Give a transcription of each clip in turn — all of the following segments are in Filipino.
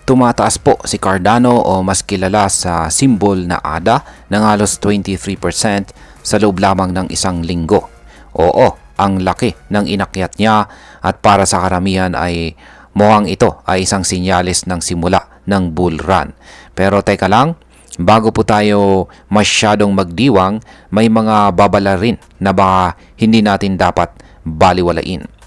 tumataas po si Cardano o mas kilala sa symbol na ADA ng halos 23% sa loob lamang ng isang linggo. Oo, ang laki ng inakyat niya at para sa karamihan ay mukhang ito ay isang sinyalis ng simula ng bull run. Pero teka lang, bago po tayo masyadong magdiwang, may mga babala rin na baka hindi natin dapat baliwalain.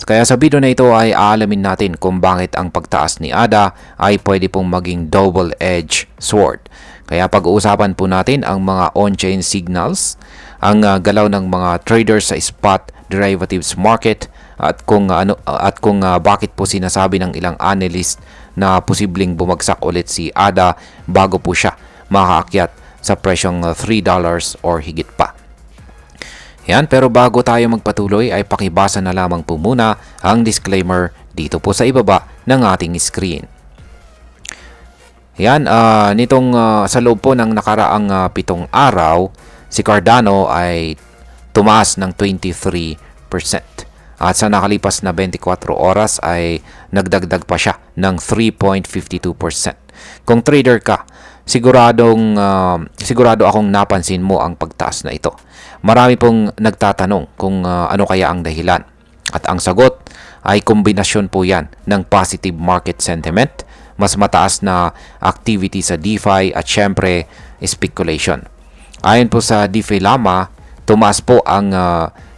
Kaya sa video na ito ay aalamin natin kung bakit ang pagtaas ni ADA ay pwede pong maging double-edged sword. Kaya pag-uusapan po natin ang mga on-chain signals, ang galaw ng mga traders sa spot derivatives market at kung bakit po sinasabi ng ilang analyst na posibleng bumagsak ulit si ADA bago po siya makaakyat sa presyong $3 or higit pa. Yan, pero bago tayo magpatuloy ay pakibasa na lamang po muna ang disclaimer dito po sa ibaba ng ating screen. Yan, sa loob po ng nakaraang 7 araw, si Cardano ay tumaas ng 23%. At sa nakalipas na 24 oras ay nagdagdag pa siya ng 3.52%. Kung trader ka, sigurado akong napansin mo ang pagtaas na ito. Marami pong nagtatanong kung ano kaya ang dahilan. At ang sagot ay kombinasyon po yan ng positive market sentiment, mas mataas na activity sa DeFi at syempre speculation. Ayon po sa DeFi Llama, tumaas po ang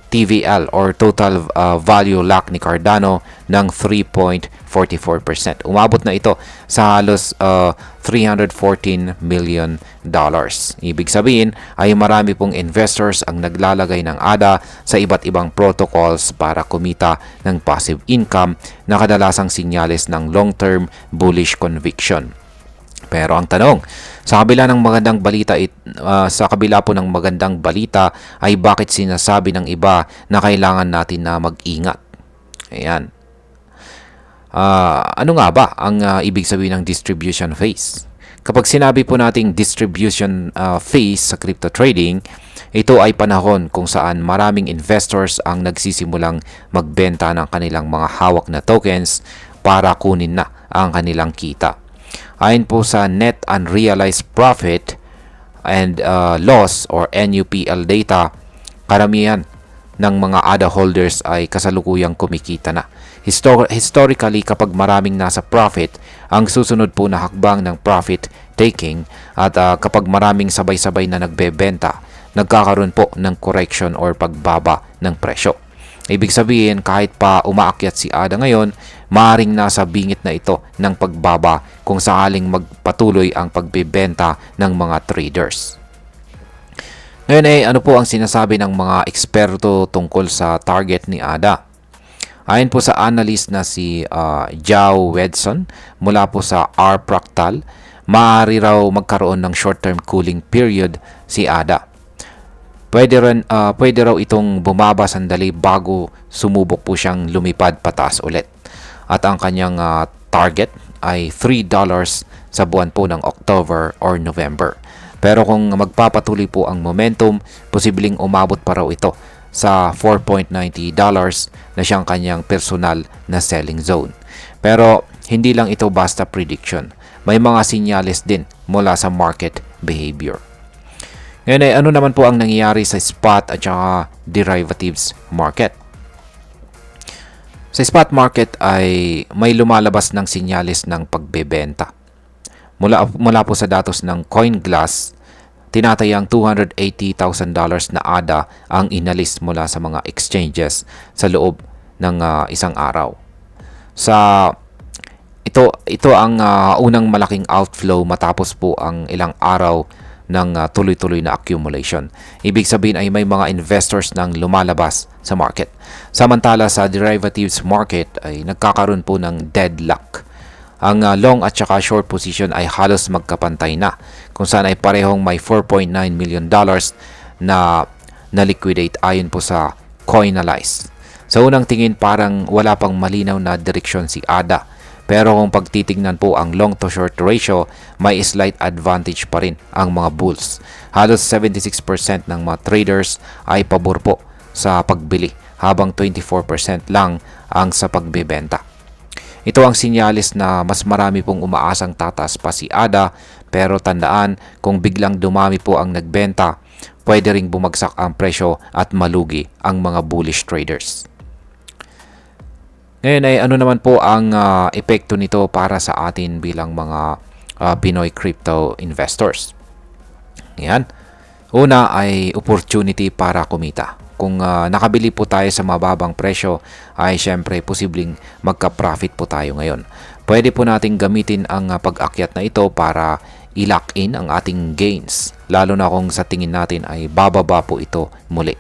TVL or Total Value Lock ni Cardano ng 3.44%. Umabot na ito sa halos $314 million. Ibig sabihin ay marami pong investors ang naglalagay ng ADA sa iba't ibang protocols para kumita ng passive income na kadalasang sinyales ng long-term bullish conviction. Pero ang tanong, sa kabila po ng magandang balita ay bakit sinasabi ng iba na kailangan natin na mag-ingat? Ayan. Ano nga ba ang ibig sabihin ng distribution phase? Kapag sinabi po nating distribution phase sa crypto trading, ito ay panahon kung saan maraming investors ang nagsisimulang magbenta ng kanilang mga hawak na tokens para kunin na ang kanilang kita. Ayon po sa Net Unrealized Profit and Loss or NUPL data, karamihan ng mga ADA holders ay kasalukuyang kumikita na. Historically, kapag maraming nasa profit, ang susunod po na hakbang ng profit taking at kapag maraming sabay-sabay na nagbebenta, nagkakaroon po ng correction or pagbaba ng presyo. Ibig sabihin, kahit pa umaakyat si ADA ngayon, maaaring nasa bingit na ito ng pagbaba kung sakaling magpatuloy ang pagbebenta ng mga traders. Ngayon ano po ang sinasabi ng mga eksperto tungkol sa target ni ADA? Ayon po sa analyst na si Zhao Wedson mula po sa R-Fractal, maaari raw magkaroon ng short-term cooling period si ADA. Pwede raw itong bumaba sandali bago sumubok po siyang lumipad pataas ulit. At ang kanyang target ay $3 sa buwan po ng October or November. Pero kung magpapatuloy po ang momentum, posibleng umabot pa raw ito sa $4.90 na siyang kanyang personal na selling zone. Pero hindi lang ito basta prediction. May mga sinyales din mula sa market behavior. Ngayon ano naman po ang nangyayari sa spot at saka derivatives market? Sa spot market ay may lumalabas ng sinyalis ng pagbebenta. Mula po sa datos ng CoinGlass, tinatayang $280,000 na ADA ang inalis mula sa mga exchanges sa loob ng isang araw. Ito ang unang malaking outflow matapos po ang ilang araw ng tuloy-tuloy na accumulation. Ibig sabihin ay may mga investors nang lumalabas sa market. Samantala sa derivatives market ay nagkakaroon po ng deadlock. Ang long at saka short position ay halos magkapantay na, kung saan ay parehong may $4.9 million na liquidate ayon po sa Coinalyze. Sa unang tingin parang wala pang malinaw na direksyon si ADA. Pero kung pagtitingnan po ang long to short ratio, may slight advantage pa rin ang mga bulls. Halos 76% ng mga traders ay pabor po sa pagbili, habang 24% lang ang sa pagbebenta. Ito ang sinyalis na mas marami pong umaasang tataas pa si ADA, pero tandaan, kung biglang dumami po ang nagbenta, pwede ring bumagsak ang presyo at malugi ang mga bullish traders. Ngayon ay ano naman po ang epekto nito para sa atin bilang mga Pinoy crypto investors. Yan. Una ay opportunity para kumita. Kung nakabili po tayo sa mababang presyo, ay syempre posibleng magka-profit po tayo ngayon. Pwede po nating gamitin ang pag-akyat na ito para i-lock in ang ating gains, lalo na kung sa tingin natin ay bababa po ito muli.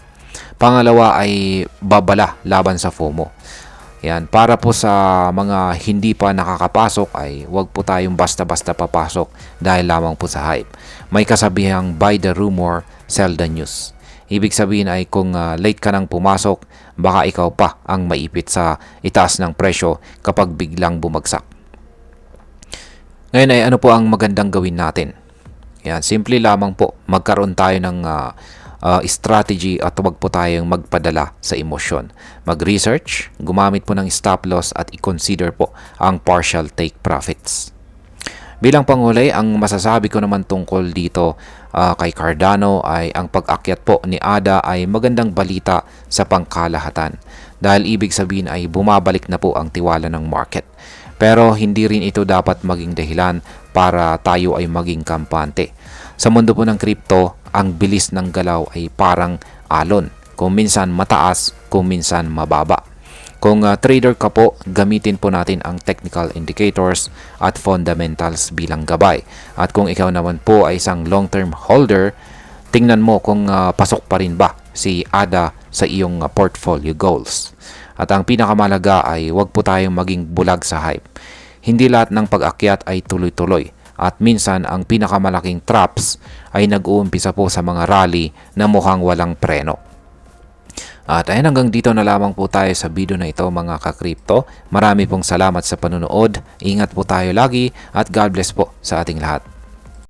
Pangalawa ay babala laban sa FOMO. Yan, para po sa mga hindi pa nakakapasok ay huwag po tayong basta-basta papasok dahil lamang po sa hype. May kasabihang buy the rumor, sell the news. Ibig sabihin ay kung late ka nang pumasok, baka ikaw pa ang maipit sa itaas ng presyo kapag biglang bumagsak. Ngayon ay ano po ang magandang gawin natin? Yan, simple lamang po, magkaroon tayo ng strategy at huwag po tayong magpadala sa emosyon. Mag-research, gumamit po ng stop loss at i-consider po ang partial take profits. Bilang panghuli, ang masasabi ko naman tungkol dito kay Cardano ay ang pag-akyat po ni ADA ay magandang balita sa pangkalahatan dahil ibig sabihin ay bumabalik na po ang tiwala ng market. Pero hindi rin ito dapat maging dahilan para tayo ay maging kampante. Sa mundo po ng crypto, ang bilis ng galaw ay parang alon. Kung minsan mataas, kung minsan mababa. Kung trader ka po, gamitin po natin ang technical indicators at fundamentals bilang gabay. At kung ikaw naman po ay isang long-term holder, tingnan mo kung pasok pa rin ba si ADA sa iyong portfolio goals. At ang pinakamalaga ay huwag po tayong maging bulag sa hype. Hindi lahat ng pag-akyat ay tuloy-tuloy. At minsan ang pinakamalaking traps ay nag-uumpisa po sa mga rally na mukhang walang preno. At ayun, hanggang dito na lamang po tayo sa video na ito mga ka-crypto. Marami pong salamat sa panunood. Ingat po tayo lagi at God bless po sa ating lahat.